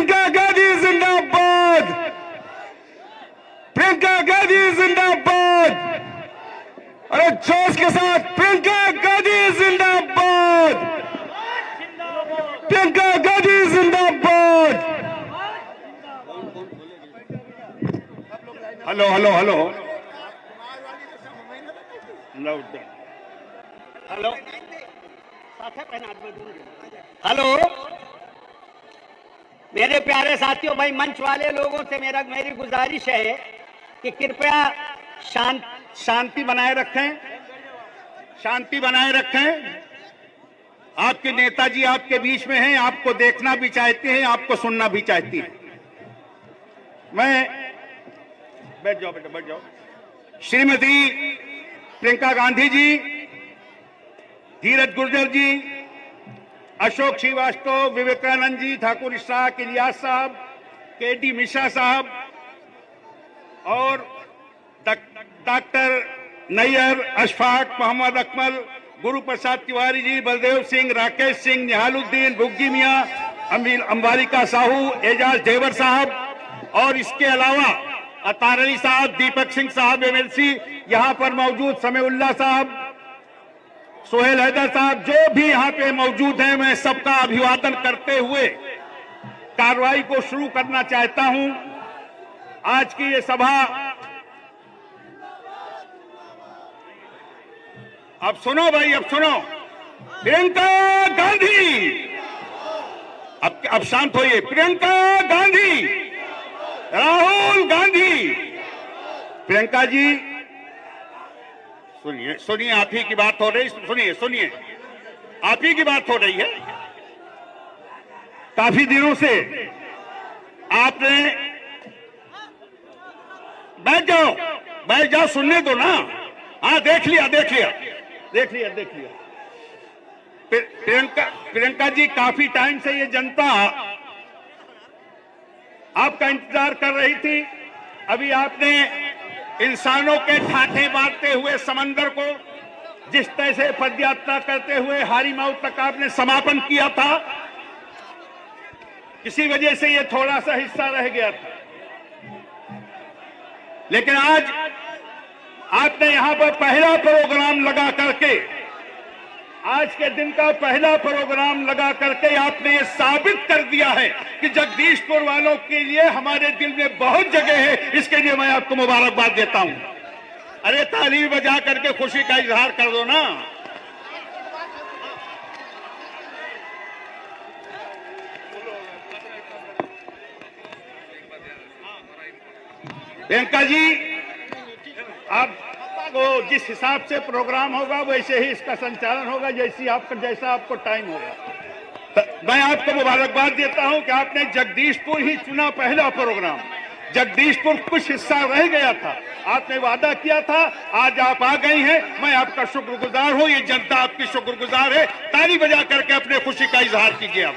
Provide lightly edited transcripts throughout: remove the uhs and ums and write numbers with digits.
प्रियंका गांधी जिंदाबाद, प्रियंका गांधी जिंदाबाद। अरे जोश के साथ प्रियंका गांधी जिंदाबाद, प्रियंका गांधी जिंदाबाद। Hello hello hello hello hello मेरे प्यारे साथियों, भाई मंच वाले लोगों से मेरी गुजारिश है कि कृपया शांति बनाए रखें, शांति बनाए रखें। आपके नेताजी आपके बीच में हैं, आपको देखना भी चाहते हैं, आपको सुनना भी चाहती हैं। मैं बैठ जाओ बेटा, बैठ जाओ। श्रीमती प्रियंका गांधी जी, धीरज गुर्जर जी, अशोक श्रीवास्तव, विवेकानंद जी, ठाकुर इशराक, इलियास साहब, केडी मिश्रा साहब और डॉक्टर नैयर, अशफाक, मोहम्मद अकमल, गुरु प्रसाद तिवारी जी, बलदेव सिंह, राकेश सिंह, निहालुद्दीन, बुग्गी मियाँ, अंबालिका साहू, एजाज देवर साहब और इसके अलावा अतार अली साहब, दीपक सिंह साहब एमएलसी यहाँ पर मौजूद, समीउल्लाह साहब, सोहेल हैदर साहब, जो भी यहाँ पे मौजूद हैं, मैं सबका अभिवादन करते हुए कार्रवाई को शुरू करना चाहता हूं। आज की ये सभा, अब सुनो भाई, अब सुनो। प्रियंका गांधी, अब शांत होइए। प्रियंका गांधी, राहुल गांधी। प्रियंका जी सुनिए, सुनिए, आप ही की बात हो रही, सुनिए सुनिए, आप ही की बात हो रही है। काफी दिनों से आपने, बैठ जाओ, सुनने दो ना। हाँ, देख लिया देख लिया देख लिया देख लिया। प्रियंका जी, काफी टाइम से ये जनता आपका इंतजार कर रही थी। अभी आपने इंसानों के ठाठे मारते हुए समंदर को जिस तरह से पदयात्रा करते हुए हारीमाऊ तक आपने समापन किया था, किसी वजह से ये थोड़ा सा हिस्सा रह गया था, लेकिन आज आपने यहां पर पहला प्रोग्राम लगा करके, आज के दिन का पहला प्रोग्राम लगा करके आपने ये साबित कर दिया है कि जगदीशपुर वालों के लिए हमारे दिल में बहुत जगह है। इसके लिए मैं आपको मुबारकबाद देता हूं। अरे ताली बजा करके खुशी का इजहार कर दो ना। प्रियंका जी, आपको जिस हिसाब से प्रोग्राम होगा वैसे ही इसका संचालन होगा, जैसा आपको टाइम होगा। मैं आपको मुबारकबाद देता हूं कि आपने जगदीशपुर ही चुना पहला प्रोग्राम। जगदीशपुर कुछ हिस्सा रह गया था, आपने वादा किया था, आज आप आ गई हैं। मैं आपका शुक्रगुजार हूं, ये जनता आपकी शुक्रगुजार है। ताली बजा करके अपने खुशी का इजहार कीजिए। आप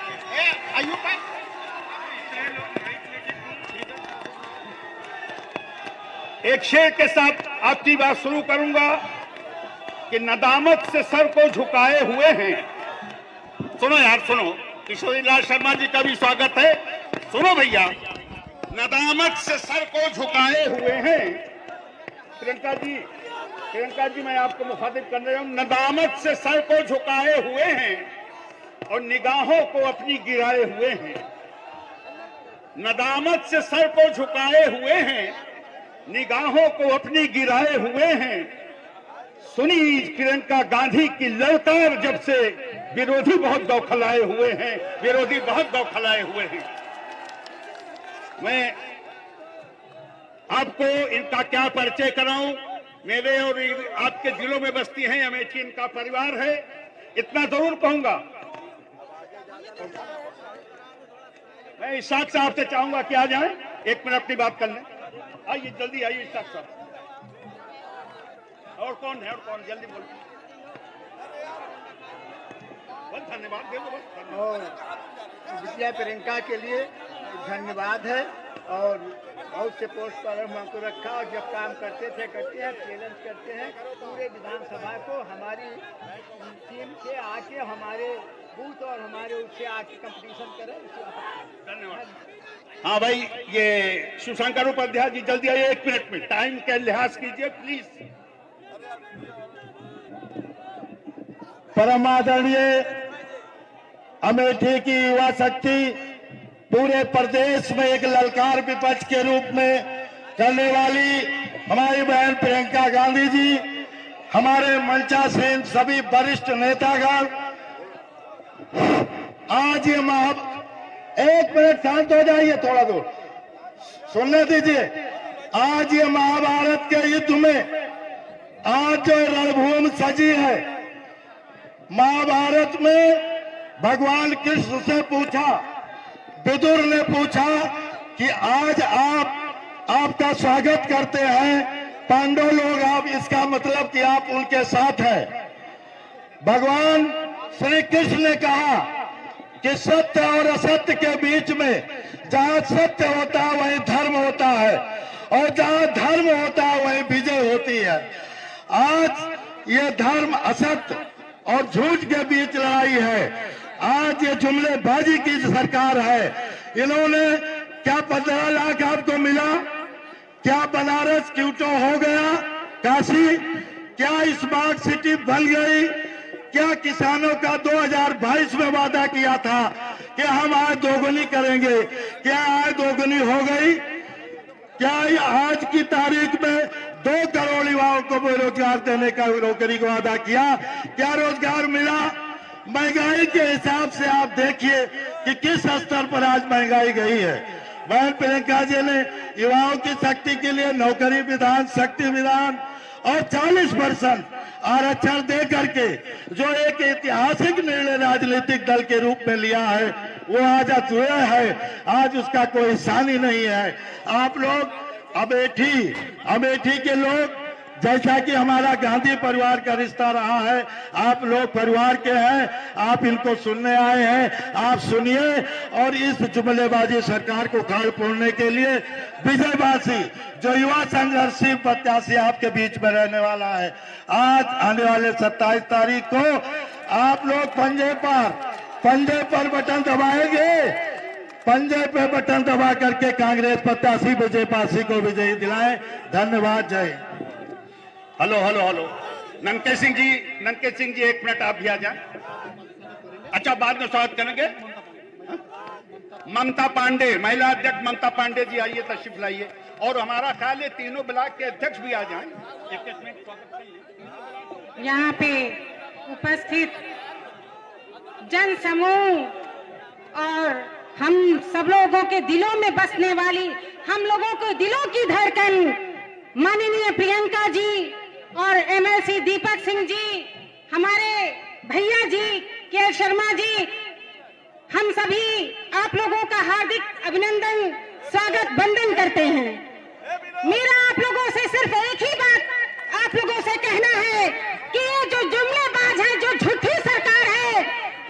एक शेर के साथ आपकी बात शुरू करूंगा कि नदामत से सर को झुकाए हुए हैं। सुनो यार, सुनो, किशोरी लाल शर्मा जी का भी स्वागत है। सुनो भैया, नदामत से सर को झुकाए हुए हैं। प्रियंका जी, मैं आपको मुखातिब कर रहा हूं। नदामत से सर को झुकाए हुए हैं और निगाहों को अपनी गिराए हुए हैं। नदामत से सर को झुकाए हुए हैं, निगाहों को अपनी गिराए हुए हैं। सुनी प्रियंका गांधी की ललकार जब से विरोधी बहुत दौखलाए हुए हैं, विरोधी बहुत दौखलाए हुए हैं। मैं आपको इनका क्या परिचय कराऊं। मेरे और आपके दिलों में बसती हैं, अमेठी इनका परिवार है। इतना जरूर कहूंगा। मैं इशाक साहब से चाहूंगा कि आ जाएं, एक मिनट अपनी बात कर लें। आइए, जल्दी आइए इशाक साहब। और कौन है, और कौन, जल्दी बोलो। बस धन्यवाद दे दो, बस। विजया प्रियंका के लिए धन्यवाद है। और बहुत से पोस्ट पर हमको रखा, और जब काम करते हैं, चैलेंज करते हैं पूरे विधानसभा को। हमारी टीम से आके हमारे बूथ और हमारे उससे आके कंपटीशन करें। धन्यवाद। हाँ भाई, ये शिवशंकर उपाध्याय जी जल्दी आइए, 1 मिनट में, टाइम का लिहाज कीजिए प्लीज। परमादरणीय अमेठी की युवा शक्ति पूरे प्रदेश में एक ललकार विपक्ष के रूप में करने वाली हमारी बहन प्रियंका गांधी जी, हमारे मंचासीन सभी वरिष्ठ नेतागण, आज ये 1 मिनट शांत हो जाइए, थोड़ा दूर सुनने दीजिए। आज ये महाभारत के युद्ध में आज जो रणभूमि सजी है, महाभारत में भगवान कृष्ण से पूछा, विदुर ने पूछा कि आज आपका स्वागत करते हैं पांडव लोग, आप इसका मतलब कि आप उनके साथ हैं। भगवान श्री कृष्ण ने कहा कि सत्य और असत्य के बीच में जहां सत्य होता है वहीं धर्म होता है, और जहां धर्म होता है वहीं विजय होती है। आज ये धर्म असत्य और झूठ के बीच लड़ाई है। आज ये जुमलेबाजी की सरकार है। इन्होंने क्या 15 लाख आपको मिला? क्या बनारस क्यूटो हो गया? काशी क्या स्मार्ट सिटी बन गई? क्या किसानों का 2022 में वादा किया था कि हम आय दोगुनी करेंगे, क्या आय दोगुनी हो गई? क्या आज की तारीख में 2 करोड़ युवाओं को रोजगार देने का नौकरी का वादा किया? क्या रोजगार मिला? महंगाई के हिसाब से आप देखिए कि किस स्तर पर आज महंगाई गई है। बहन प्रियंका जी ने युवाओं की शक्ति के लिए नौकरी विधान, शक्ति विधान और 40% आरक्षण दे करके जो एक ऐतिहासिक निर्णय राजनीतिक दल के रूप में लिया है, वो आज अधूरा है। आज उसका कोई सानी नहीं है। आप लोग अमेठी के लोग, जैसा कि हमारा गांधी परिवार का रिश्ता रहा है, आप लोग परिवार के हैं, आप इनको सुनने आए हैं, आप सुनिए और इस जुमलेबाजी सरकार को खाल फोड़ने के लिए विजयवासी जो युवा संघर्षी प्रत्याशी आपके बीच में रहने वाला है, आज आने वाले 27 तारीख को आप लोग पंजे पर बटन दबाएंगे, पंजे पे बटन दबा करके कांग्रेस प्रत्याशी विजयपासी को विजयी दिलाएं। धन्यवाद। जय। Hello hello hello, Nanke Singh ji 1 minute आप भी आ जाए। अच्छा, बाद में स्वागत करेंगे। ममता पांडे, महिला अध्यक्ष ममता पांडे जी आइए, तशरीफ लाइए। और हमारा ख्याल है तीनों ब्लॉक के अध्यक्ष भी आ जाएं। 21 मिनट स्वागत करिए। यहाँ पे उपस्थित जन समूह और हम सब लोगों के दिलों में बसने वाली, हम लोगों को दिलों की धड़कन माननीय प्रियंका जी और एमएलसी दीपक सिंह जी, हमारे भैया जी के शर्मा जी, हम सभी आप लोगों का हार्दिक अभिनंदन, स्वागत, वंदन करते हैं। मेरा आप लोगों से सिर्फ एक ही बात आप लोगों से कहना है कि ये जो जुमलेबाज है, जो झूठी सरकार है,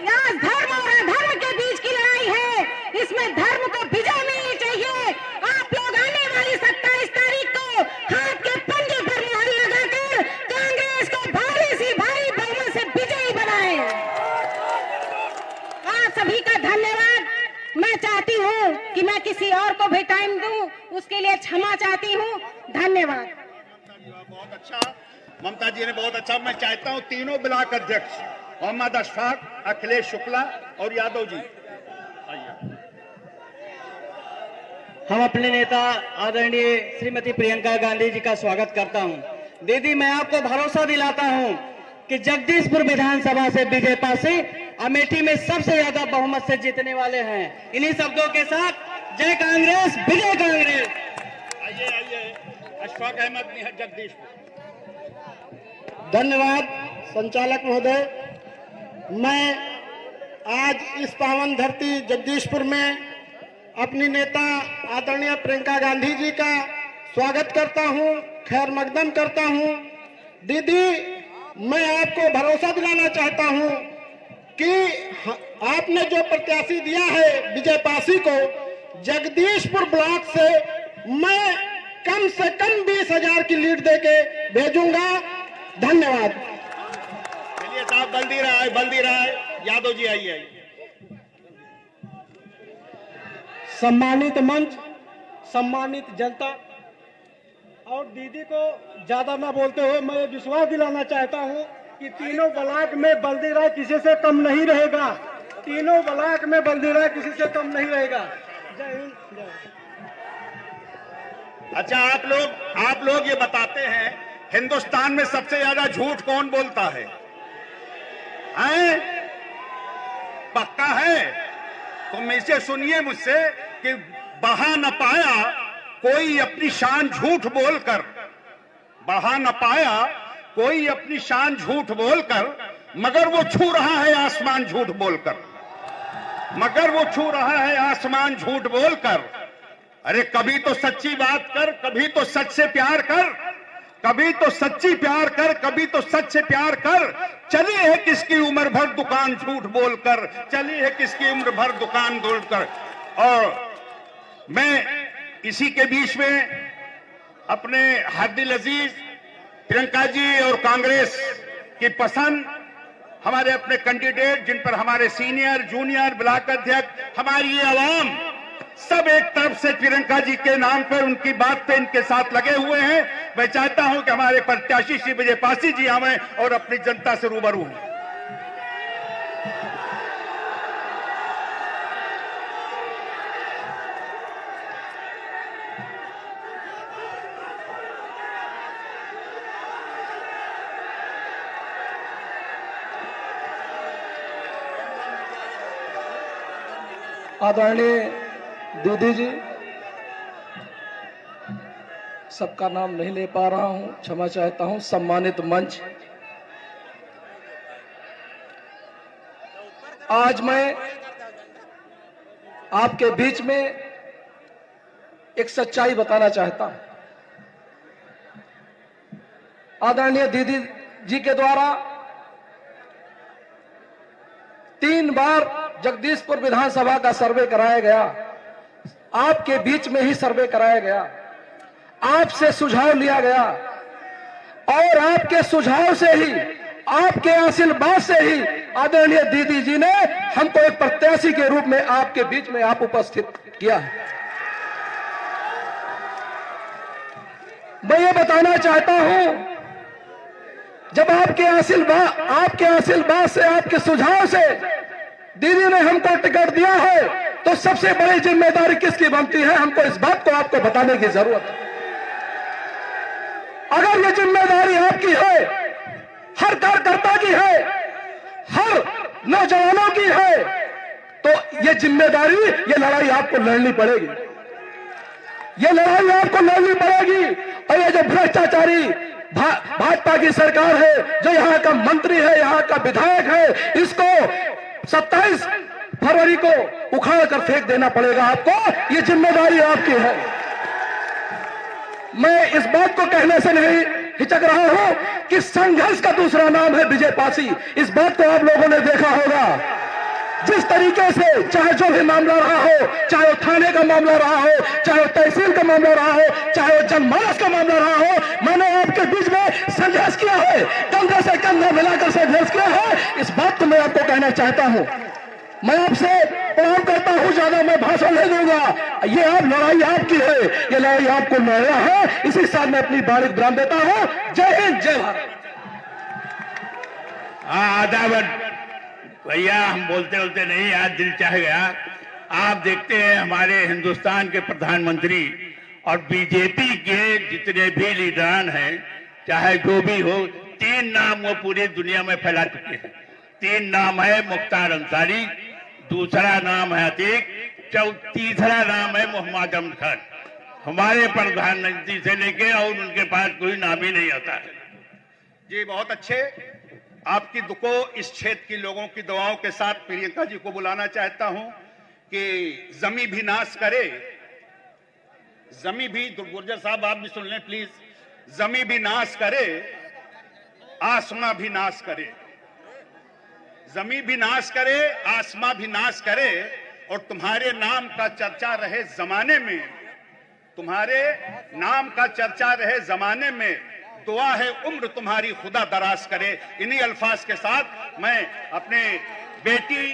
आज धर्म और अधर्म के बीच की लड़ाई है, इसमें धर्म को विजय मिलनी चाहिए। आप लोग आने वाली 27 तारीख को हाथ के पंजे पर मुहर लगाकर कांग्रेस को भारी सी भारी बहुमत से विजयी बनाएं। आप सभी का धन्यवाद। मैं चाहती हूँ कि मैं किसी और को भी टाइम दूं, उसके लिए क्षमा चाहती हूँ। धन्यवाद। बहुत अच्छा, ममता जी ने बहुत अच्छा। मैं चाहता हूँ तीनों ब्लॉक अध्यक्ष मोहम्मद अशफाक, अखिलेश शुक्ला और यादव जी आइए। हम अपने नेता आदरणीय श्रीमती प्रियंका गांधी जी का स्वागत करता हूं। दीदी, मैं आपको भरोसा दिलाता हूं कि जगदीशपुर विधानसभा से विजयपासी अमेठी में सबसे ज्यादा बहुमत से जीतने वाले हैं। इन्हीं शब्दों के साथ जय कांग्रेस, विजय कांग्रेस। आइए आइए, अशफाक अहमद निहर, जगदीशपुर। धन्यवाद संचालक महोदय। मैं आज इस पावन धरती जगदीशपुर में अपनी नेता आदरणीय प्रियंका गांधी जी का स्वागत करता हूं, खैर मकदम करता हूं। दीदी, मैं आपको भरोसा दिलाना चाहता हूं कि आपने जो प्रत्याशी दिया है विजयपासी को, जगदीशपुर ब्लॉक से मैं कम से कम 20,000 की लीड देके भेजूंगा। धन्यवाद। चलिए साहब, बल्दी रहा है। यादव जी आइए। सम्मानित मंच, सम्मानित जनता और दीदी को ज्यादा ना बोलते हुए मैं ये विश्वास दिलाना चाहता हूँ कि तीनों ब्लॉक में बल्दी राय किसी से कम नहीं रहेगा। तीनों ब्लॉक में बल्दी राय किसी से कम नहीं रहेगा। जय हिंद, जय हिंद। अच्छा, आप लोग ये बताते हैं हिंदुस्तान में सबसे ज्यादा झूठ कौन बोलता है? हैं? पक्का है? तो मुझसे सुनिए मुझसे कि बढ़ा न पाया कोई अपनी शान झूठ बोलकर, बढ़ा न पाया कोई अपनी शान झूठ बोलकर, मगर वो छू रहा है आसमान झूठ बोलकर, मगर वो छू रहा है आसमान झूठ बोलकर। अरे कभी तो सच्ची बात कर, कभी तो सच से प्यार कर, कभी तो सच्ची प्यार कर, कभी तो सच से प्यार कर। चली है किसकी उम्र भर दुकान झूठ बोलकर, चली है किसकी उम्र भर दुकान बोलकर। और मैं इसी के बीच में अपने हद्दिल अजीज प्रियंका जी और कांग्रेस की पसंद, हमारे अपने कैंडिडेट जिन पर हमारे सीनियर जूनियर ब्लॉक अध्यक्ष, हमारी ये आवाम सब एक तरफ से प्रियंका जी के नाम पर, उनकी बात पे इनके साथ लगे हुए हैं। मैं चाहता हूं कि हमारे प्रत्याशी श्री विजय पासी जी आवें और अपनी जनता से रूबरू हों। आदरणीय दीदी जी, सबका नाम नहीं ले पा रहा हूं, क्षमा चाहता हूं। सम्मानित मंच, आज मैं आपके बीच में एक सच्चाई बताना चाहता हूं। आदरणीय दीदी जी के द्वारा 3 बार जगदीशपुर विधानसभा का सर्वे कराया गया, आपके बीच में ही सर्वे कराया गया, आपसे सुझाव लिया गया और आपके सुझाव से ही, आपके आशीर्वाद से ही आदरणीय दीदी जी ने हमको एक प्रत्याशी के रूप में आपके बीच में आप उपस्थित किया है। मैं ये बताना चाहता हूं, जब आपके आशीर्वाद से, आपके सुझाव से दीदी ने हमको टिकट दिया है, तो सबसे बड़ी जिम्मेदारी किसकी बनती है, हमको इस बात को आपको बताने की जरूरत है। अगर ये जिम्मेदारी आपकी है, हर कार्यकर्ता की है, हर नौजवानों की है, तो ये जिम्मेदारी, ये लड़ाई आपको लड़नी पड़ेगी, ये लड़ाई आपको लड़नी पड़ेगी। और ये जो भ्रष्टाचारी भाजपा की सरकार है, जो यहाँ का मंत्री है, यहाँ का विधायक है, इसको 27 फरवरी को उखाड़ कर फेंक देना पड़ेगा आपको, ये जिम्मेदारी आपकी है। मैं इस बात को कहने से नहीं हिचक रहा हूं कि संघर्ष का दूसरा नाम है विजय पासी। इस बात को आप लोगों ने देखा होगा, जिस तरीके से चाहे जो भी मामला रहा हो, चाहे वो थाने का मामला रहा हो, चाहे वो तहसील का मामला रहा हो, चाहे वो जनमानस का मामला रहा हो, मैंने आपके बीच में संघर्ष किया है, कंधे से कंधा मिलाकर संघर्ष किया है। इस बात को मैं आपको कहना चाहता हूं। मैं आपसे प्रणाम करता हूं, ज्यादा मैं भाषण नहीं दूंगा। ये आप लड़ाई आपकी है, ये लड़ाई आपको लड़ना है। इसी साथ मैं अपनी बाणी विराम देता हूं। जय हिंद, जय भारत। आदावन भैया, हम बोलते बोलते नहीं, आज दिल चाह गया। आप देखते हैं हमारे हिंदुस्तान के प्रधानमंत्री और बीजेपी के जितने भी लीडरान हैं, चाहे जो भी हो, 3 नाम वो पूरी दुनिया में फैला चुके हैं। 3 नाम है मुख्तार अंसारी, दूसरा नाम है अतीक, तीसरा नाम है मोहम्मद अहमद खान। हमारे प्रधानमंत्री से लेके और उनके पास कोई नाम ही नहीं आता है। जी बहुत अच्छे। आपकी दुको इस क्षेत्र के लोगों की दुआओं के साथ प्रियंका जी को बुलाना चाहता हूं कि जमी भी नाश करे, जमी भी, गुर्जर साहब आप भी सुन लें प्लीज, जमी भी नाश करे, आसमां भी नाश करे, जमी भी नाश करे, आसमां भी नाश करे, और तुम्हारे नाम का चर्चा रहे जमाने में, तुम्हारे नाम का चर्चा रहे जमाने में, दुआ है उम्र तुम्हारी खुदा दराज करे। इन्हीं अल्फाज के साथ मैं अपने बेटी,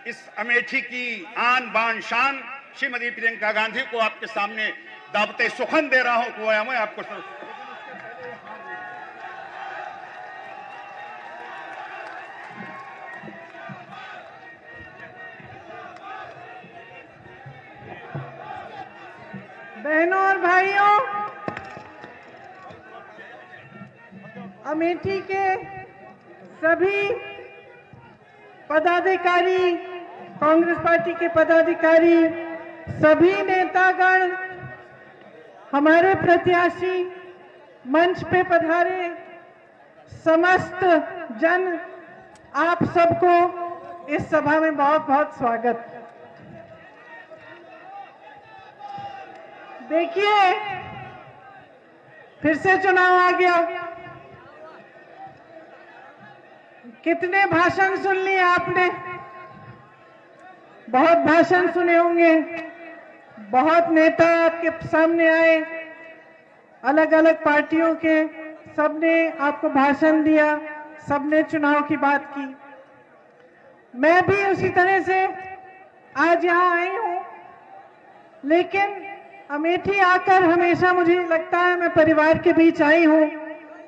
इस अमेठी की आन बान शान श्रीमती प्रियंका गांधी को आपके सामने दावते सुखन दे रहा हूं। गोया मैं आपको बहनों और भाइयों, अमेठी के सभी पदाधिकारी, कांग्रेस पार्टी के पदाधिकारी, सभी नेतागण, हमारे प्रत्याशी, मंच पे पधारे समस्त जन, आप सबको इस सभा में बहुत बहुत स्वागत। देखिए, फिर से चुनाव आ गया। कितने भाषण सुन लिए आपने? बहुत भाषण सुने होंगे, बहुत नेता आपके सामने आए, अलग अलग पार्टियों के, सबने आपको भाषण दिया, सबने चुनाव की बात की। मैं भी उसी तरह से आज यहाँ आई हूँ, लेकिन अमेठी आकर हमेशा मुझे लगता है मैं परिवार के बीच आई हूँ,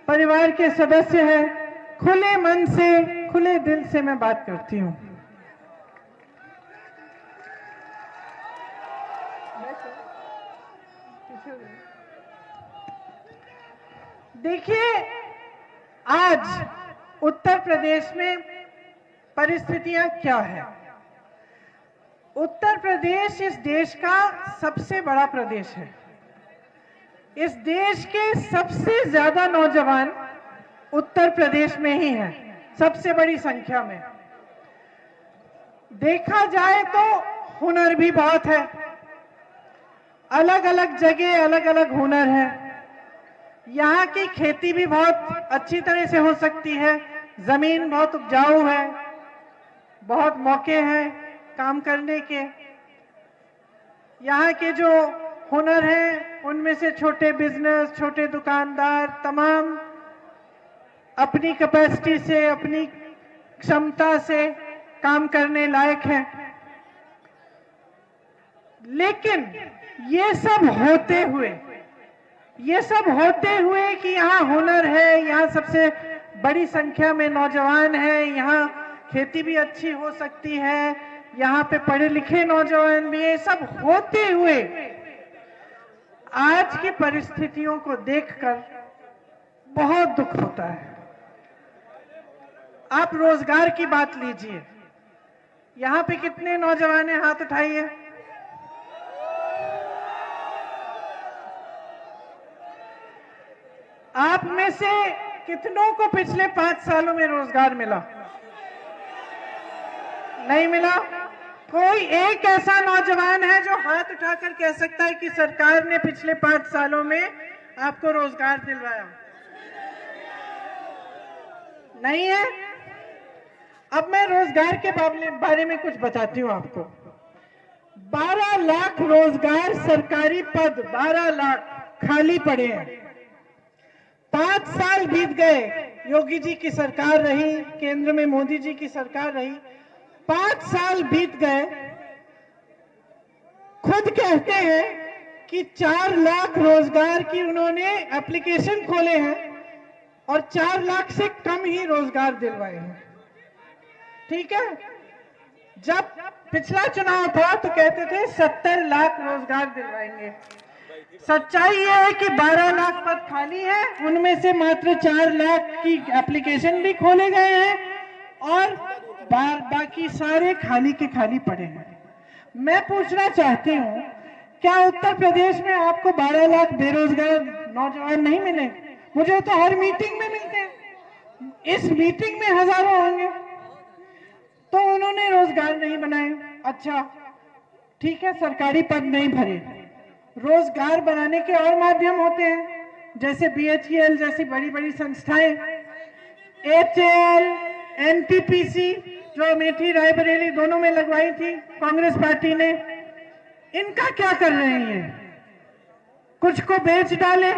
परिवार के सदस्य हैं, खुले मन से, खुले दिल से मैं बात करती हूँ। देखिए, आज उत्तर प्रदेश में परिस्थितियां क्या है। उत्तर प्रदेश इस देश का सबसे बड़ा प्रदेश है। इस देश के सबसे ज्यादा नौजवान उत्तर प्रदेश में ही हैं, सबसे बड़ी संख्या में। देखा जाए तो हुनर भी बहुत है, अलग अलग जगह अलग अलग हुनर है। यहाँ की खेती भी बहुत अच्छी तरह से हो सकती है, जमीन बहुत उपजाऊ है, बहुत मौके हैं काम करने के। यहाँ के जो हुनर हैं उनमें से छोटे बिजनेस, छोटे दुकानदार तमाम अपनी कैपेसिटी से, अपनी क्षमता से काम करने लायक हैं। लेकिन ये सब होते हुए कि यहाँ हुनर है, यहाँ सबसे बड़ी संख्या में नौजवान हैं, यहाँ खेती भी अच्छी हो सकती है, यहाँ पे पढ़े लिखे नौजवान भी, ये सब होते हुए आज की परिस्थितियों को देखकर बहुत दुख होता है। आप रोजगार की बात लीजिए, यहाँ पे कितने नौजवान हैं, हाथ उठाइए। आप में से कितनों को पिछले 5 सालों में रोजगार मिला? नहीं मिला? कोई एक ऐसा नौजवान है जो हाथ उठाकर कह सकता है कि सरकार ने पिछले 5 सालों में आपको रोजगार दिलवाया? नहीं है। अब मैं रोजगार के बारे में कुछ बताती हूँ आपको। 12 लाख रोजगार, सरकारी पद 12 लाख खाली पड़े हैं। 5 साल बीत गए, योगी जी की सरकार रही, केंद्र में मोदी जी की सरकार रही, 5 साल बीत गए। खुद कहते हैं कि 4 लाख रोजगार की उन्होंने एप्लीकेशन खोले हैं और 4 लाख से कम ही रोजगार दिलवाए हैं। ठीक है, जब पिछला चुनाव था तो कहते थे 70 लाख रोजगार दिलवाएंगे। सच्चाई यह है कि 12 लाख पद खाली है, उनमें से मात्र 4 लाख की एप्लीकेशन भी खोले गए हैं और बाकी सारे खाली के खाली पड़े हैं। मैं पूछना चाहती हूँ, क्या उत्तर प्रदेश में आपको 12 लाख बेरोजगार नौजवान नहीं मिले? मुझे तो हर मीटिंग में मिलते हैं, इस मीटिंग में हजारों होंगे। तो उन्होंने रोजगार नहीं बनाए। अच्छा ठीक है, सरकारी पद नहीं भरे, रोजगार बनाने के और माध्यम होते हैं, जैसे BHEL जैसी बड़ी बड़ी संस्थाएं, HAL, NTPC जो अमेठी रायबरेली दोनों में लगवाई थी कांग्रेस पार्टी ने, इनका क्या कर रहे हैं? कुछ को बेच डाले,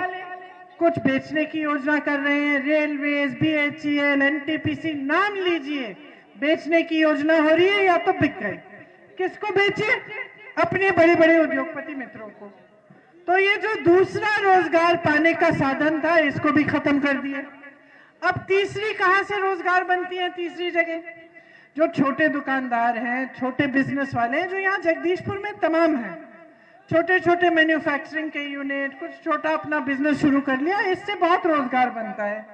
कुछ बेचने की योजना कर रहे हैं। रेलवेज, BHEL, NTPC नाम लीजिए, बेचने की योजना हो रही है या तो बिक गए। किसको बेचे? अपने बड़े बड़े उद्योगपति मित्रों को। तो ये जो दूसरा रोजगार पाने का साधन था, इसको भी खत्म कर दिया। अब तीसरी कहां से रोजगार बनती है? तीसरी जगह जो छोटे दुकानदार हैं, छोटे बिजनेस वाले हैं, जो यहाँ जगदीशपुर में तमाम हैं, छोटे छोटे मैन्युफैक्चरिंग के यूनिट, कुछ छोटा अपना बिजनेस शुरू कर लिया, इससे बहुत रोजगार बनता है।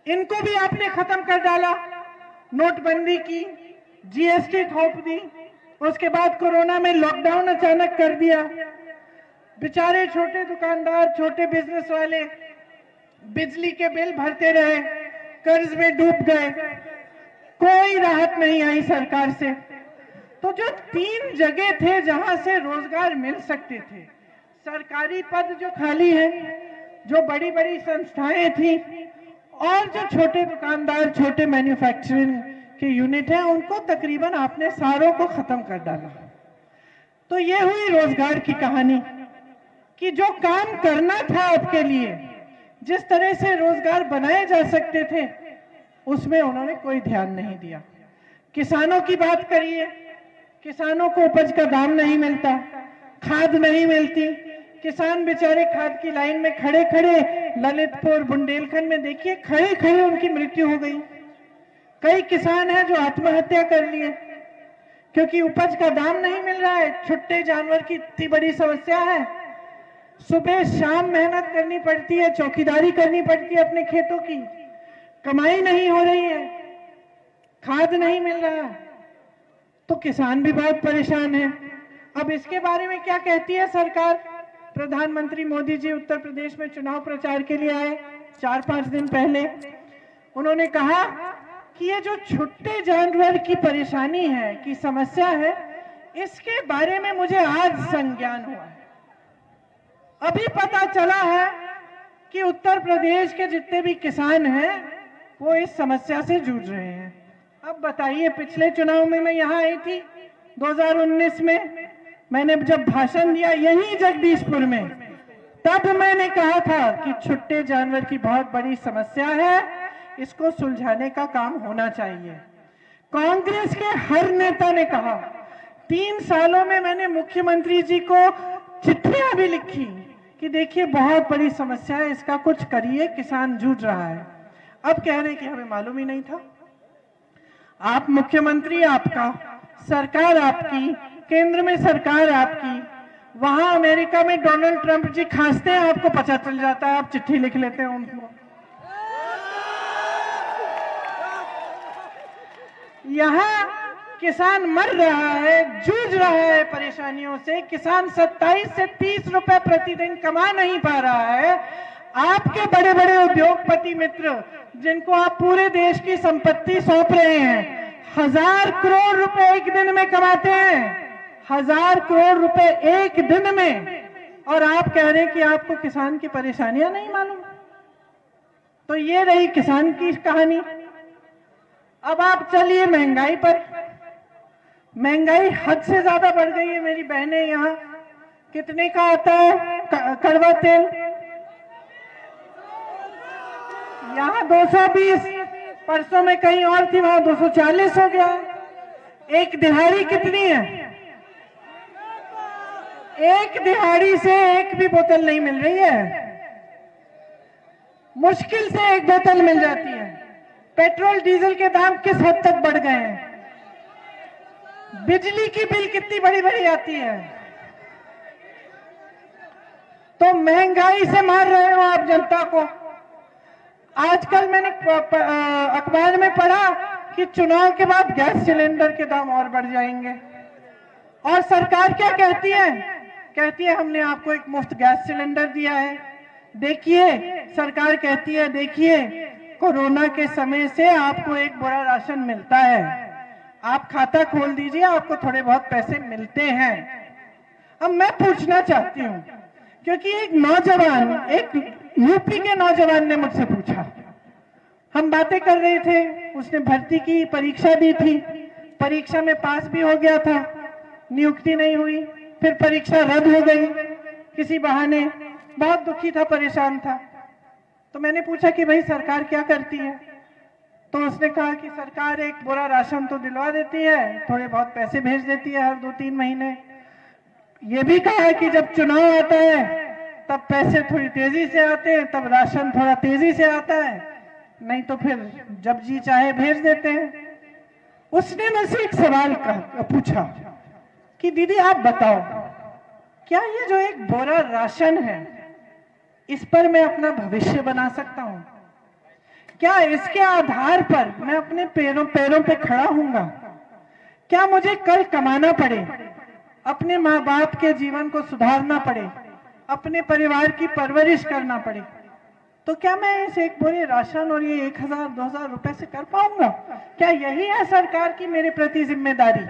इनको भी आपने खत्म कर डाला, नोटबंदी की, जीएसटी थोप दी, उसके बाद कोरोना में लॉकडाउन अचानक कर दिया। बेचारे छोटे दुकानदार, छोटे बिजनेस वाले बिजली के बिल भरते रहे, कर्ज में डूब गए, कोई राहत नहीं आई सरकार से। तो जो 3 जगह थे जहां से रोजगार मिल सकते थे, सरकारी पद जो खाली है, जो बड़ी बड़ी संस्थाएं थी, और जो छोटे दुकानदार, छोटे मैन्युफैक्चरिंग के यूनिट हैं, उनको तकरीबन आपने सारों को खत्म कर डाला। तो ये हुई रोजगार की कहानी कि जो काम करना था आपके लिए, जिस तरह से रोजगार बनाए जा सकते थे, उसमें उन्होंने कोई ध्यान नहीं दिया। किसानों की बात करिए, किसानों को उपज का दाम नहीं मिलता, खाद नहीं मिलती, किसान बेचारे खाद की लाइन में खड़े खड़े, ललितपुर बुंदेलखंड में देखिए, खड़े खड़े उनकी मृत्यु हो गई। कई किसान हैं जो आत्महत्या कर लिए क्योंकि उपज का दाम नहीं मिल रहा है। छुट्टे जानवर की इतनी बड़ी समस्या है, सुबह शाम मेहनत करनी पड़ती है, चौकीदारी करनी पड़ती है अपने खेतों की, कमाई नहीं हो रही है, खाद नहीं मिल रहा है, तो किसान भी बहुत परेशान है। अब इसके बारे में क्या कहती है सरकार? प्रधानमंत्री मोदी जी उत्तर प्रदेश में चुनाव प्रचार के लिए आए 4-5 दिन पहले। उन्होंने कहा कि ये जो छुट्टे जानवर की परेशानी है, की समस्या है, इसके बारे में मुझे आज संज्ञान हुआ है। अभी पता चला है कि उत्तर प्रदेश के जितने भी किसान हैं, वो इस समस्या से जूझ रहे हैं। अब बताइए, पिछले चुनाव में मैं यहाँ आई थी 2019 में, मैंने जब भाषण दिया यही जगदीशपुर में, तब मैंने कहा था कि छुट्टे जानवर की बहुत बड़ी समस्या है, इसको सुलझाने का काम होना चाहिए। कांग्रेस के हर नेता ने कहा। 3 सालों में मैंने मुख्यमंत्री जी को चिट्ठियां भी लिखी कि देखिए बहुत बड़ी समस्या है, इसका कुछ करिए, किसान जूझ रहा है। अब कह रहे हैं कि हमें मालूम ही नहीं था। आप मुख्यमंत्री आपका, सरकार आपकी, केंद्र में सरकार आपकी, वहां अमेरिका में डोनाल्ड ट्रंप जी खांसते हैं, आपको पता चल जाता है, आप चिट्ठी लिख लेते हैं उनको। यहाँ किसान मर रहा है, जूझ रहा है परेशानियों से। किसान 27 से 30 रुपए प्रतिदिन कमा नहीं पा रहा है। आपके बड़े बड़े उद्योगपति मित्र, जिनको आप पूरे देश की संपत्ति सौंप रहे हैं, 1000 करोड़ रुपए एक दिन में कमाते हैं, 1000 करोड़ रुपए एक दिन में, और आप कह रहे हैं कि आपको किसान की परेशानियां नहीं मालूम। तो ये रही किसान की कहानी। अब आप चलिए महंगाई पर। महंगाई हद से ज्यादा बढ़ गई है मेरी बहनें। यहाँ कितने का आता है कड़वा तेल? यहाँ 220, परसों में कहीं और थी, वहां 240 हो गया। एक दिहाड़ी कितनी है? एक दिहाड़ी से एक भी बोतल नहीं मिल रही है, मुश्किल से एक बोतल मिल जाती है। पेट्रोल डीजल के दाम किस हद तक बढ़ गए हैं, बिजली की बिल कितनी बड़ी बड़ी आती है। तो महंगाई से मार रहे हो आप जनता को। आजकल मैंने अखबार में पढ़ा कि चुनाव के बाद गैस सिलेंडर के दाम और बढ़ जाएंगे, और सरकार क्या कहती है? कहती है हमने आपको एक मुफ्त गैस सिलेंडर दिया है। देखिए, सरकार कहती है देखिए, कोरोना के समय से आपको एक बोरा राशन मिलता है, आप खाता खोल दीजिए, आपको थोड़े बहुत पैसे मिलते हैं। अब मैं पूछना चाहती हूँ, क्योंकि एक नौजवान, एक यूपी के नौजवान ने मुझसे पूछा, हम बातें कर रहे थे, उसने भर्ती की परीक्षा दी थी, परीक्षा में पास भी हो गया था, नियुक्ति नहीं हुई, फिर परीक्षा रद्द हो गई किसी बहाने, बहुत दुखी था, परेशान था। तो मैंने पूछा कि भाई सरकार क्या करती है? तो उसने कहा कि सरकार एक बोरा राशन तो दिलवा देती है, थोड़े बहुत पैसे भेज देती है हर 2-3 महीने, ये भी कहा है कि जब चुनाव आता है तब पैसे थोड़ी तेजी से आते हैं, तब राशन थोड़ा तेजी से आता है, नहीं तो फिर जब जी चाहे भेज देते हैं। उसने मुझसे एक सवाल पूछा कि दीदी आप बताओ, क्या ये जो एक बोरा राशन है इस पर मैं अपना भविष्य बना सकता हूं? क्या इसके आधार पर मैं अपने पैरों पे खड़ा होऊंगा? क्या मुझे कल कमाना पड़े, अपने माँ बाप के जीवन को सुधारना पड़े, अपने परिवार की परवरिश करना पड़े, तो क्या मैं इस एक बोरे राशन और ये 1000-2000 रुपए से कर पाऊंगा? क्या यही है सरकार की मेरे प्रति जिम्मेदारी?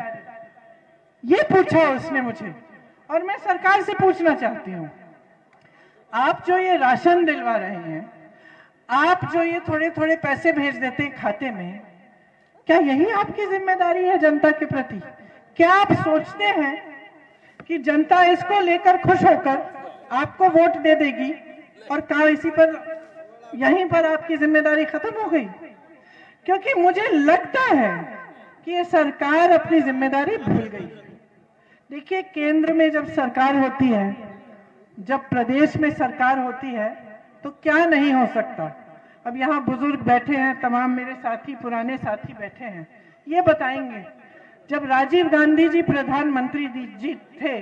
ये पूछा उसने मुझे। और मैं सरकार से पूछना चाहती हूँ, आप जो ये राशन दिलवा रहे हैं, आप जो ये थोड़े थोड़े पैसे भेज देते हैं खाते में, क्या यही आपकी जिम्मेदारी है जनता के प्रति? क्या आप सोचते हैं कि जनता इसको लेकर खुश होकर आपको वोट दे देगी और कहा इसी पर यहीं पर आपकी जिम्मेदारी खत्म हो गई? क्योंकि मुझे लगता है कि ये सरकार अपनी जिम्मेदारी भूल गई। देखिए, केंद्र में जब सरकार होती है, जब प्रदेश में सरकार होती है, तो क्या नहीं हो सकता। अब यहाँ बुजुर्ग बैठे हैं, तमाम मेरे साथी, पुराने साथी बैठे हैं, ये बताएंगे जब राजीव गांधी जी प्रधानमंत्री जी थे,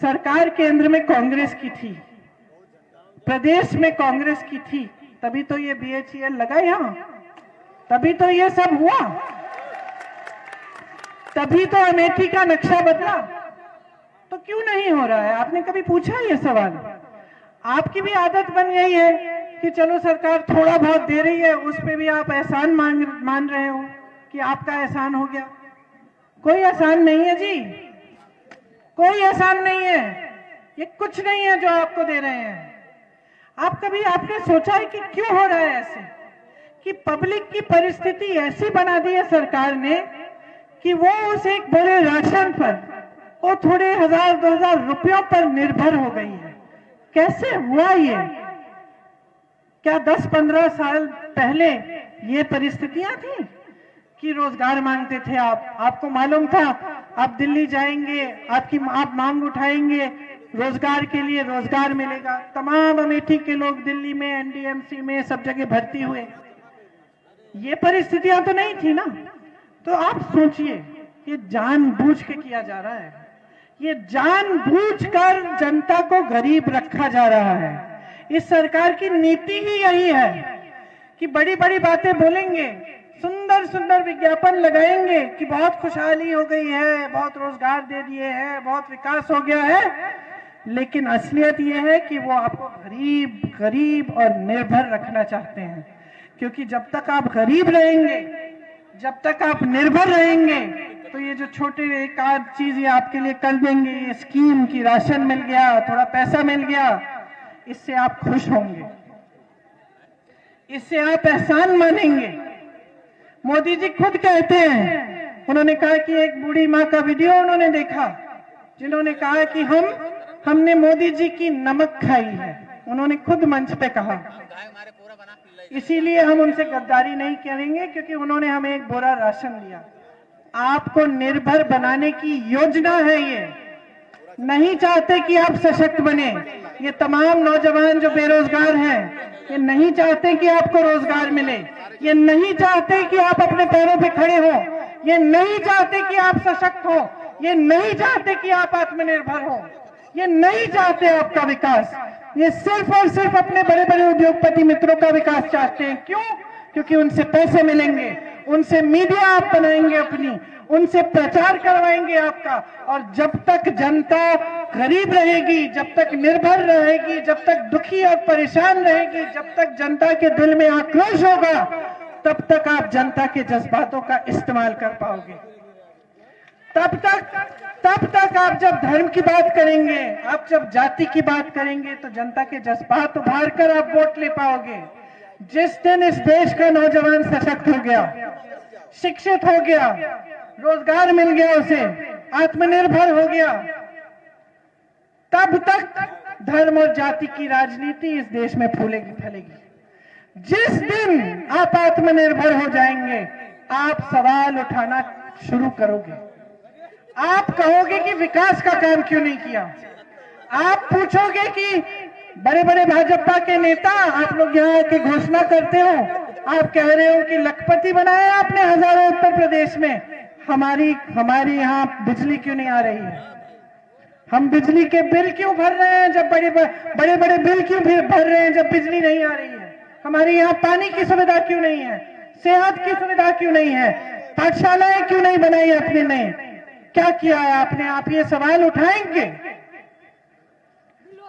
सरकार केंद्र में कांग्रेस की थी, प्रदेश में कांग्रेस की थी, तभी तो ये BHEL लगा यहाँ, तभी तो ये सब हुआ, तभी तो अमेठी का नक्शा बदला। तो क्यों नहीं हो रहा है? आपने कभी पूछा ये सवाल? आपकी भी आदत बन गई है कि चलो सरकार थोड़ा बहुत दे रही है, उस पे भी आप एहसान मान रहे हो कि आपका एहसान हो गया। कोई एहसान नहीं है जी, कोई एहसान नहीं है, ये कुछ नहीं है जो आपको दे रहे हैं। आपने सोचा है कि क्यों हो रहा है ऐसे, कि पब्लिक की परिस्थिति ऐसी बना दी है सरकार ने कि वो उस एक बोरे राशन पर, वो थोड़े 1000-2000 रुपयों पर निर्भर हो गई है। कैसे हुआ ये? क्या 10-15 साल पहले ये परिस्थितियां थी कि रोजगार मांगते थे आपको मालूम था आप दिल्ली जाएंगे, आप मांग उठाएंगे रोजगार के लिए, रोजगार मिलेगा। तमाम अमेठी के लोग दिल्ली में, NDMC में, सब जगह भर्ती हुए। ये परिस्थितियां तो नहीं थी ना। तो आप सोचिए, ये जानबूझ के किया जा रहा है, ये जानबूझकर जनता को गरीब रखा जा रहा है। इस सरकार की नीति ही यही है कि बड़ी बड़ी बातें बोलेंगे, सुंदर सुंदर विज्ञापन लगाएंगे कि बहुत खुशहाली हो गई है, बहुत रोजगार दे दिए हैं, बहुत विकास हो गया है, लेकिन असलियत यह है कि वो आपको गरीब और निर्भर रखना चाहते हैं। क्योंकि जब तक आप गरीब रहेंगे, जब तक आप निर्भर रहेंगे, तो ये जो छोटे एक आध चीज ये आपके लिए कर देंगे, ये स्कीम की राशन मिल गया, थोड़ा पैसा मिल गया, इससे आप खुश होंगे, इससे आप एहसान मानेंगे। मोदी जी खुद कहते हैं, उन्होंने कहा कि एक बूढ़ी माँ का वीडियो उन्होंने देखा जिन्होंने कहा कि हमने मोदी जी की नमक खाई है, उन्होंने खुद मंच पे कहा। इसीलिए हम उनसे गद्दारी नहीं करेंगे, क्योंकि उन्होंने हमें एक बोरा राशन दिया। आपको निर्भर बनाने की योजना है ये, नहीं चाहते कि आप सशक्त बने। ये तमाम नौजवान जो बेरोजगार हैं, ये नहीं चाहते कि आपको रोजगार मिले, ये नहीं चाहते कि आप अपने पैरों पे खड़े हो, ये नहीं चाहते कि आप सशक्त हो, ये नहीं चाहते कि आप आत्मनिर्भर हो, ये नहीं चाहते आपका विकास। ये सिर्फ और सिर्फ अपने बड़े बड़े उद्योगपति मित्रों का विकास चाहते हैं। क्यों? क्योंकि उनसे पैसे मिलेंगे, उनसे मीडिया आप बनाएंगे अपनी, उनसे प्रचार करवाएंगे आपका। और जब तक जनता गरीब रहेगी, जब तक निर्भर रहेगी, जब तक दुखी और परेशान रहेगी, जब तक जनता के दिल में आक्रोश होगा, तब तक आप जनता के जज्बातों का इस्तेमाल कर पाओगे। तब तक आप जब धर्म की बात करेंगे, आप जब जाति की बात करेंगे, तो जनता के जज्बात उभार कर आप वोट ले पाओगे। जिस दिन इस देश का नौजवान सशक्त हो गया, शिक्षित हो गया, रोजगार मिल गया, उसे आत्मनिर्भर हो गया, तब तक धर्म और जाति की राजनीति इस देश में फूलेगी फैलेगी। जिस दिन आप आत्मनिर्भर हो जाएंगे, आप सवाल उठाना शुरू करोगे। आप कहोगे कि विकास का काम क्यों नहीं किया। आप पूछोगे कि बड़े बड़े भाजपा के नेता आप लोग यहाँ के घोषणा करते हो, आप कह रहे हो कि लखपति बनाया आपने हजारों उत्तर प्रदेश में, हमारी यहाँ बिजली क्यों नहीं आ रही है, हम बिजली के बिल क्यों भर रहे हैं जब बड़े बड़े बिल क्यों भर रहे हैं जब बिजली नहीं आ रही है, हमारे यहाँ पानी की सुविधा क्यों नहीं है, सेहत की सुविधा क्यों नहीं है, पाठशालाएं क्यों नहीं बनाई आपने, नहीं क्या किया है आपने। आप ये सवाल उठाएंगे।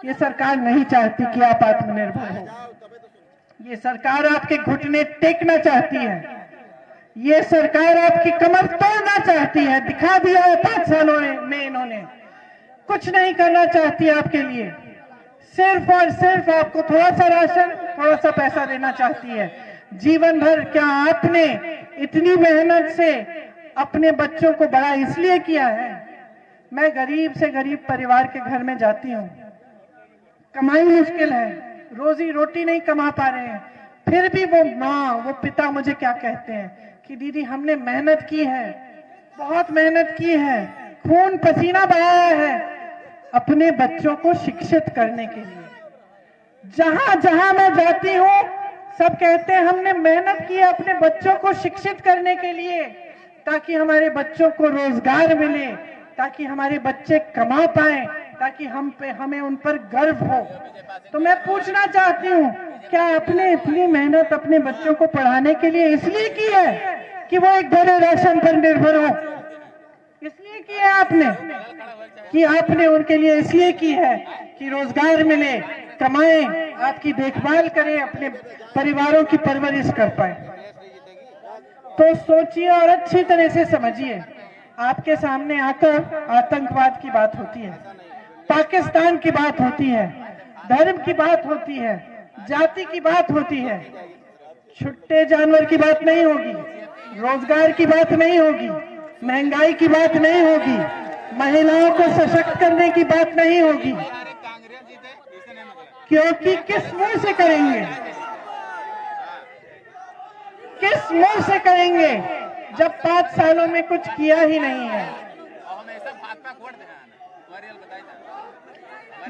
ये सरकार नहीं चाहती कि आप आत्मनिर्भर हो, ये सरकार आपके घुटने टेकना चाहती है, ये सरकार आपकी कमर तोड़ना चाहती है। दिखा दिया है 5 सालों में इन्होंने, कुछ नहीं करना चाहती आपके लिए, सिर्फ और सिर्फ आपको थोड़ा सा राशन, थोड़ा सा पैसा देना चाहती है। जीवन भर क्या आपने इतनी मेहनत से अपने बच्चों को बड़ा इसलिए किया है। मैं गरीब से गरीब परिवार के घर में जाती हूँ, कमाई मुश्किल है, रोजी रोटी नहीं कमा पा रहे हैं, फिर भी वो माँ वो पिता मुझे क्या कहते हैं कि दीदी हमने मेहनत की है, बहुत मेहनत की है, खून पसीना बहाया है अपने बच्चों को शिक्षित करने के लिए। जहां जहां मैं जाती हूँ सब कहते हैं हमने मेहनत की है अपने बच्चों को शिक्षित करने के लिए, ताकि हमारे बच्चों को रोजगार मिले, ताकि हमारे बच्चे कमा पाए, ताकि हमें उन पर गर्व हो। तो मैं पूछना चाहती हूँ, क्या आपने इतनी मेहनत अपने बच्चों को पढ़ाने के लिए इसलिए की है कि वो एक बड़े राशन पर निर्भर हो, इसलिए की है आपने कि आपने उनके लिए इसलिए की है कि रोजगार मिले, कमाएं, आपकी देखभाल करें, अपने परिवारों की परवरिश कर पाए। तो सोचिए और अच्छी तरह से समझिए। आपके सामने आकर आतंकवाद की बात होती है, पाकिस्तान की बात होती है, धर्म की बात होती है, जाति की बात होती है, छुट्टे जानवर की बात नहीं होगी, रोजगार की बात नहीं होगी, महंगाई की बात नहीं होगी, महिलाओं को सशक्त करने की बात नहीं होगी। क्योंकि किस मुंह से करेंगे, किस मुंह से करेंगे जब 5 सालों में कुछ किया ही नहीं है।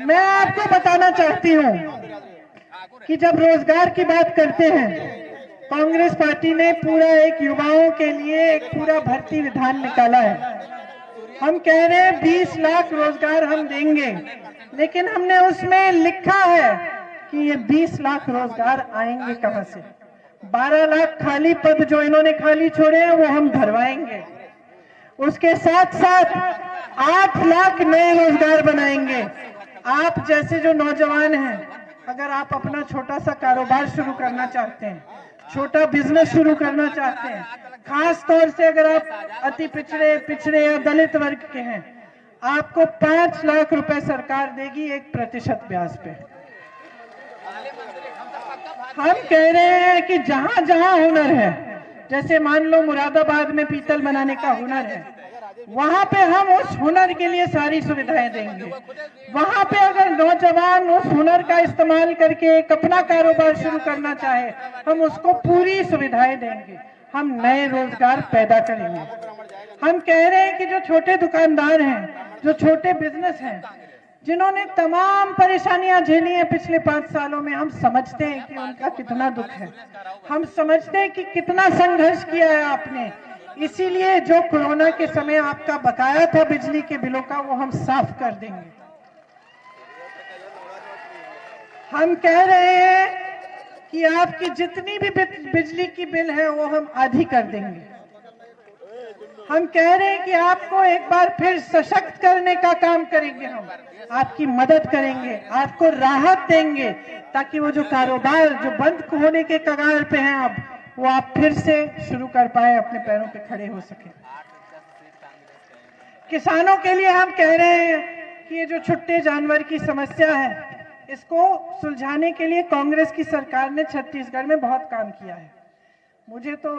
मैं आपको बताना चाहती हूँ कि जब रोजगार की बात करते हैं, कांग्रेस पार्टी ने पूरा एक युवाओं के लिए एक पूरा भर्ती विधान निकाला है। हम कह रहे हैं 20 लाख रोजगार हम देंगे, लेकिन हमने उसमें लिखा है कि ये 20 लाख रोजगार आएंगे कहां से। 12 लाख खाली पद जो इन्होंने खाली छोड़े हैं वो हम भरवाएंगे, उसके साथ साथ 8 लाख नए रोजगार बनाएंगे। आप जैसे जो नौजवान हैं, अगर आप अपना छोटा सा कारोबार शुरू करना चाहते हैं, छोटा बिजनेस शुरू करना चाहते हैं, खास तौर से अगर आप अति पिछड़े या दलित वर्ग के हैं, आपको 5 लाख रुपए सरकार देगी 1% ब्याज पे। हम कह रहे हैं कि जहां जहां हुनर है, जैसे मान लो मुरादाबाद में पीतल बनाने का हुनर है, वहां पे हम उस हुनर के लिए सारी सुविधाएं देंगे। वहां पे अगर नौजवान उस हुनर का इस्तेमाल करके एक अपना कारोबार शुरू करना चाहे, हम उसको पूरी सुविधाएं देंगे, हम नए रोजगार पैदा करेंगे। हम कह रहे हैं कि जो छोटे दुकानदार हैं, जो छोटे बिजनेस हैं, जिन्होंने तमाम परेशानियां झेली हैं पिछले 5 सालों में, हम समझते हैं कि उनका कितना दुख है, हम समझते हैं कि कितना संघर्ष किया है आपने। इसीलिए जो कोरोना के समय आपका बकाया था बिजली के बिलों का, वो हम साफ कर देंगे। हम कह रहे हैं कि आपकी जितनी भी बिजली की बिल है वो हम आधी कर देंगे। हम कह रहे हैं कि आपको एक बार फिर सशक्त करने का काम करेंगे, हम आपकी मदद करेंगे, आपको राहत देंगे, ताकि वो जो कारोबार जो बंद होने के कगार पे हैं अब, वो आप फिर से शुरू कर पाए, अपने पैरों पे खड़े हो सके। किसानों के लिए हम कह रहे हैं कि ये जो छुट्टे जानवर की समस्या है, इसको सुलझाने के लिए कांग्रेस की सरकार ने छत्तीसगढ़ में बहुत काम किया है। मुझे तो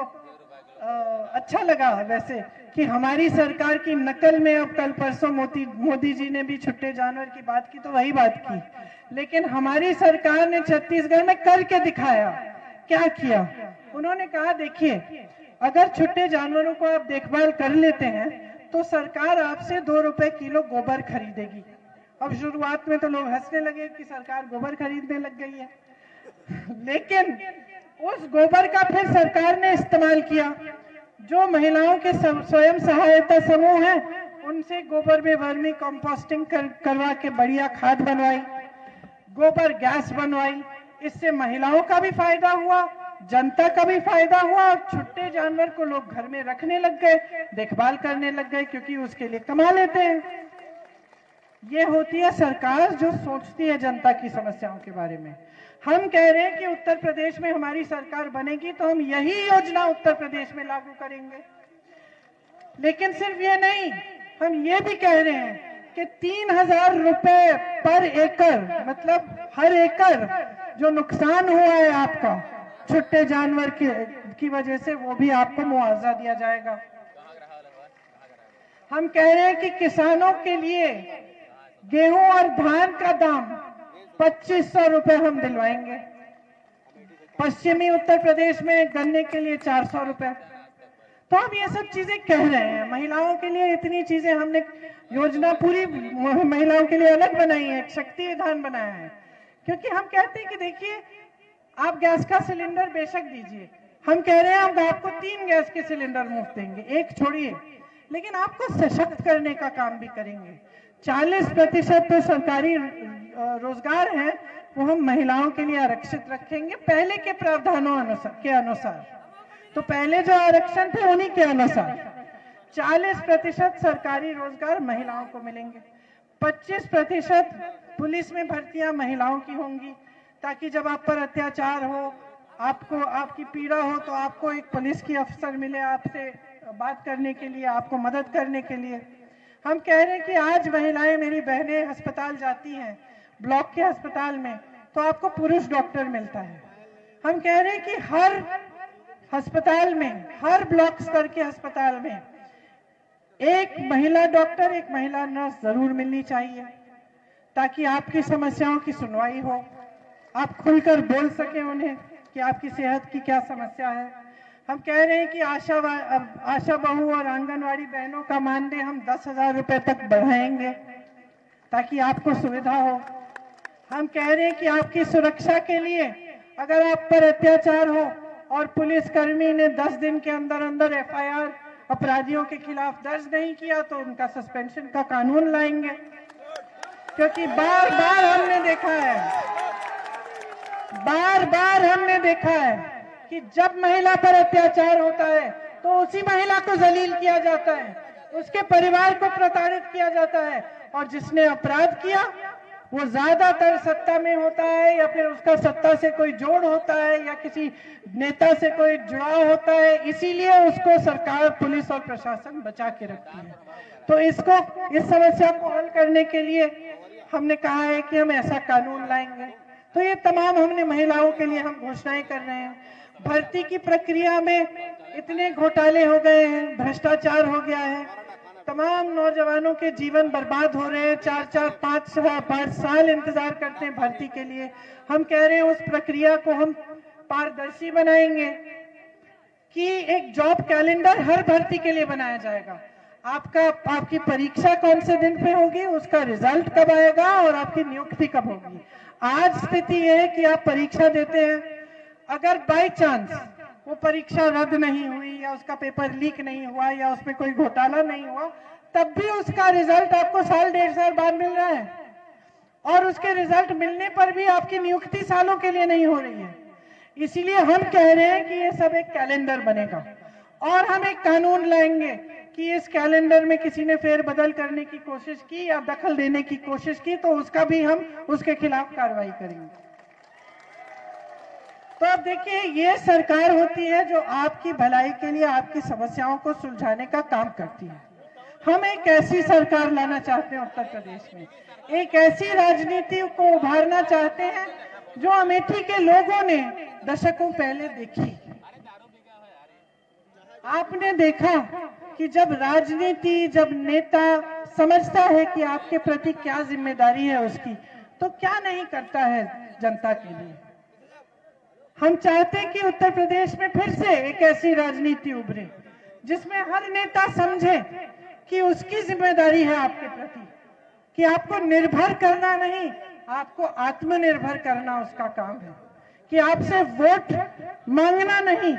अच्छा लगा वैसे कि हमारी सरकार की नकल में अब कल परसों मोदी जी ने भी छुट्टे जानवर की बात की तो वही बात की, लेकिन हमारी सरकार ने छत्तीसगढ़ में करके दिखाया। क्या किया? उन्होंने कहा देखिए, अगर छुट्टे जानवरों को आप देखभाल कर लेते हैं तो सरकार आपसे 2 रुपए किलो गोबर खरीदेगी। अब शुरुआत में तो लोग हंसने लगे कि सरकार गोबर खरीदने लग गई है, लेकिन उस गोबर का फिर सरकार ने इस्तेमाल किया। जो महिलाओं के स्वयं सहायता समूह हैं, उनसे गोबर में वर्मी कंपोस्टिंग करवा के बढ़िया खाद बनवाई, गोबर गैस बनवाई। इससे महिलाओं का भी फायदा हुआ, जनता का भी फायदा हुआ, और छुट्टे जानवर को लोग घर में रखने लग गए, देखभाल करने लग गए, क्योंकि उसके लिए कमा लेते हैं। ये होती है सरकार जो सोचती है जनता की समस्याओं के बारे में। हम कह रहे हैं कि उत्तर प्रदेश में हमारी सरकार बनेगी तो हम यही योजना उत्तर प्रदेश में लागू करेंगे। लेकिन सिर्फ ये नहीं, हम ये भी कह रहे हैं कि 3,000 रुपए पर एकड़, मतलब हर एकड़ जो नुकसान हुआ है आपका छुट्टे जानवर की वजह से, वो भी आपको मुआवजा दिया जाएगा। हम कह रहे हैं कि किसानों के लिए गेहूं और धान का दाम 2,500 रुपए हम दिलवाएंगे। पश्चिमी उत्तर प्रदेश में गन्ने के लिए 400 रुपए। तो हम ये सब चीजें कह रहे हैं। महिलाओं के लिए इतनी चीजें हमने योजना पूरी महिलाओं के लिए अलग बनाई है, एक शक्ति विधान बनाया है, क्योंकि हम कहते हैं कि देखिए, आप गैस का सिलेंडर बेशक दीजिए, हम कह रहे हैं हम आपको 3 गैस के सिलेंडर मुफ्त देंगे, एक छोड़िए, लेकिन आपको सशक्त करने का काम भी करेंगे। 40% तो सरकारी रोजगार है वो हम महिलाओं के लिए आरक्षित रखेंगे, पहले के प्रावधानों के अनुसार। तो पहले जो आरक्षण थे उन्हीं के अनुसार 40% सरकारी रोजगार महिलाओं को मिलेंगे। 25% पुलिस में भर्तियां महिलाओं की होंगी, ताकि जब आप पर अत्याचार हो, आपको आपकी पीड़ा हो, तो आपको एक पुलिस की अफसर मिले आपसे बात करने के लिए, आपको मदद करने के लिए। हम कह रहे हैं कि आज महिलाएं, मेरी बहनें अस्पताल जाती हैं, ब्लॉक के अस्पताल में, तो आपको पुरुष डॉक्टर मिलता है। हम कह रहे हैं कि हर अस्पताल में, हर ब्लॉक स्तर के अस्पताल में एक महिला डॉक्टर, एक महिला नर्स जरूर मिलनी चाहिए, ताकि आपकी समस्याओं की सुनवाई हो, आप खुलकर बोल सकें उन्हें कि आपकी सेहत की क्या समस्या है। हम कह रहे हैं कि आशा बहू और आंगनवाड़ी बहनों का मानदेय हम 10,000 रुपए तक बढ़ाएंगे, ताकि आपको सुविधा हो। हम कह रहे हैं कि आपकी सुरक्षा के लिए अगर आप पर अत्याचार हो और पुलिसकर्मी ने 10 दिन के अंदर अंदर FIR अपराधियों के खिलाफ दर्ज नहीं किया, तो उनका सस्पेंशन का कानून लाएंगे, क्योंकि बार बार हमने देखा है कि जब महिला पर अत्याचार होता है तो उसी महिला को जलील किया जाता है, उसके परिवार को प्रताड़ित किया जाता है, और जिसने अपराध किया वो ज्यादातर सत्ता में होता है, या फिर उसका सत्ता से कोई जोड़ होता है, या किसी नेता से कोई जुड़ाव होता है, इसीलिए उसको सरकार, पुलिस और प्रशासन बचा के रखती है। तो इस समस्या को हल करने के लिए हमने कहा है कि हम ऐसा कानून लाएंगे। तो ये तमाम हमने महिलाओं के लिए हम घोषणाएं कर रहे हैं। भर्ती की प्रक्रिया में इतने घोटाले हो गए हैं, भ्रष्टाचार हो गया है, तमाम नौजवानों के जीवन बर्बाद हो रहे हैं, 4-4, 5 साल इंतजार करते हैं भर्ती के लिए। हम कह रहे हैं उस प्रक्रिया को हम पारदर्शी बनाएंगे, कि एक जॉब कैलेंडर हर भर्ती के लिए बनाया जाएगा। आपकी परीक्षा कौन से दिन पे होगी, उसका रिजल्ट कब आएगा, और आपकी नियुक्ति कब होगी। आज स्थिति यह है कि आप परीक्षा देते हैं, अगर बाय चांस वो परीक्षा रद्द नहीं हुई, या उसका पेपर लीक नहीं हुआ, या उसमें कोई घोटाला नहीं हुआ, तब भी उसका रिजल्ट आपको 1.5 साल बाद मिल रहा है, और उसके रिजल्ट मिलने पर भी आपकी नियुक्ति सालों के लिए नहीं हो रही है। इसीलिए हम कह रहे हैं कि ये सब एक कैलेंडर बनेगा, और हम एक कानून लाएंगे कि इस कैलेंडर में किसी ने फेरबदल करने की कोशिश की या दखल देने की कोशिश की, तो उसका भी हम उसके खिलाफ कार्रवाई करेंगे। तो अब देखिए, ये सरकार होती है जो आपकी भलाई के लिए, आपकी समस्याओं को सुलझाने का काम करती है। हम एक ऐसी सरकार लाना चाहते हैं उत्तर प्रदेश में, एक ऐसी राजनीति को उभारना चाहते हैं जो अमेठी के लोगों ने दशकों पहले देखी। आपने देखा कि जब राजनीति, जब नेता समझता है कि आपके प्रति क्या जिम्मेदारी है उसकी, तो क्या नहीं करता है जनता के लिए। हम चाहते हैं कि उत्तर प्रदेश में फिर से एक ऐसी राजनीति उभरे जिसमें हर नेता समझे कि उसकी जिम्मेदारी है आपके प्रति, कि आपको निर्भर करना नहीं, आपको आत्मनिर्भर करना उसका काम है, कि आपसे वोट मांगना नहीं,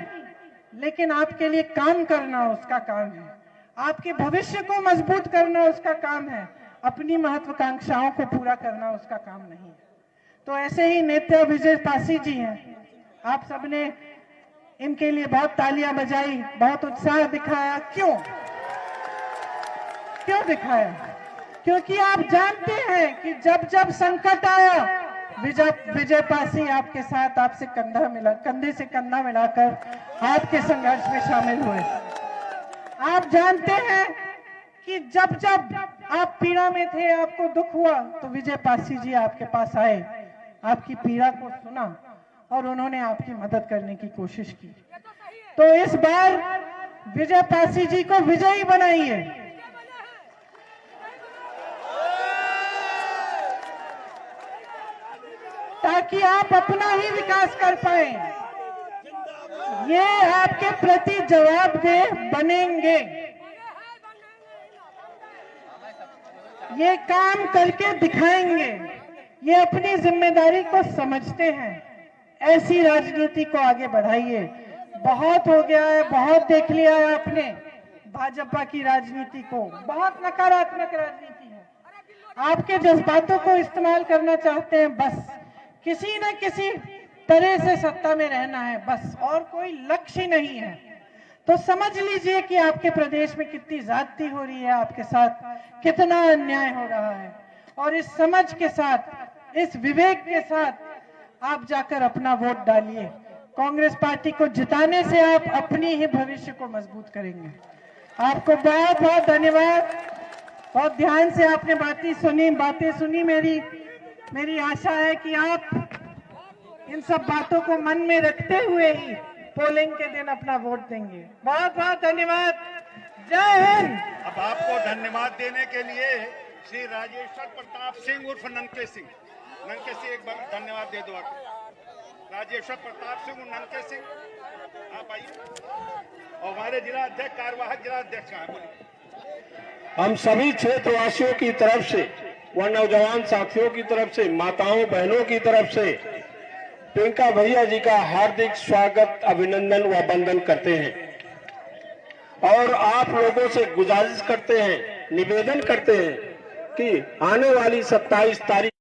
लेकिन आपके लिए काम करना उसका काम है, आपके भविष्य को मजबूत करना उसका काम है, अपनी महत्वाकांक्षाओं को पूरा करना उसका काम नहीं है। तो ऐसे ही नेता विजय पासी जी हैं, आप सबने इनके लिए बहुत तालियां बजाई, बहुत उत्साह दिखाया। क्यों दिखाया? क्योंकि आप जानते हैं कि जब जब संकट आया, विजय पासी आपके साथ, आपसे कंधे से कंधा मिलाकर आपके संघर्ष में शामिल हुए। आप जानते हैं कि जब जब आप पीड़ा में थे, आपको दुख हुआ, तो विजय पासी जी आपके पास आए, आपकी पीड़ा को सुना और उन्होंने आपकी मदद करने की कोशिश की। तो इस बार विजय पासी जी को विजयी बनाइए, ताकि आप अपना ही विकास कर पाए। ये आपके प्रति जवाबदेह बनेंगे, ये काम करके दिखाएंगे, ये अपनी जिम्मेदारी को समझते हैं। ऐसी राजनीति को आगे बढ़ाइए। बहुत हो गया है, बहुत देख लिया है आपने भाजपा की राजनीति को, बहुत नकारात्मक राजनीति है। आपके जज्बातों को इस्तेमाल करना चाहते हैं, बस किसी न किसी तरह से सत्ता में रहना है, बस, और कोई लक्ष्य नहीं है। तो समझ लीजिए कि आपके प्रदेश में कितनी ज्यादती हो रही है, आपके साथ कितना अन्याय हो रहा है। और इस समझ के साथ, इस विवेक के साथ आप जाकर अपना वोट डालिए। कांग्रेस पार्टी को जिताने से आप अपनी ही भविष्य को मजबूत करेंगे। आपको बहुत बहुत धन्यवाद। बहुत ध्यान से आपने बातें सुनी। मेरी आशा है कि आप इन सब बातों को मन में रखते हुए ही पोलिंग के दिन अपना वोट देंगे। बहुत बहुत धन्यवाद। जय हिंद। अब आपको धन्यवाद देने के लिए श्री राजेश्वर प्रताप सिंह उर्फ ननके सिंह, एक बार धन्यवाद दे दो आप। राजेश्वर प्रताप सिंह उर्फ ननके सिंह, आप आइए। और हमारे जिला अध्यक्ष, कार्यवाहक जिला अध्यक्ष हैं, बोलिए। हम सभी क्षेत्रवासियों की तरफ से व नौजवान साथियों की तरफ से, माताओं बहनों की तरफ से प्रियंका भैया जी का हार्दिक स्वागत, अभिनंदन व वंदन करते हैं। और आप लोगों से गुजारिश करते हैं, निवेदन करते हैं कि आने वाली 27 तारीख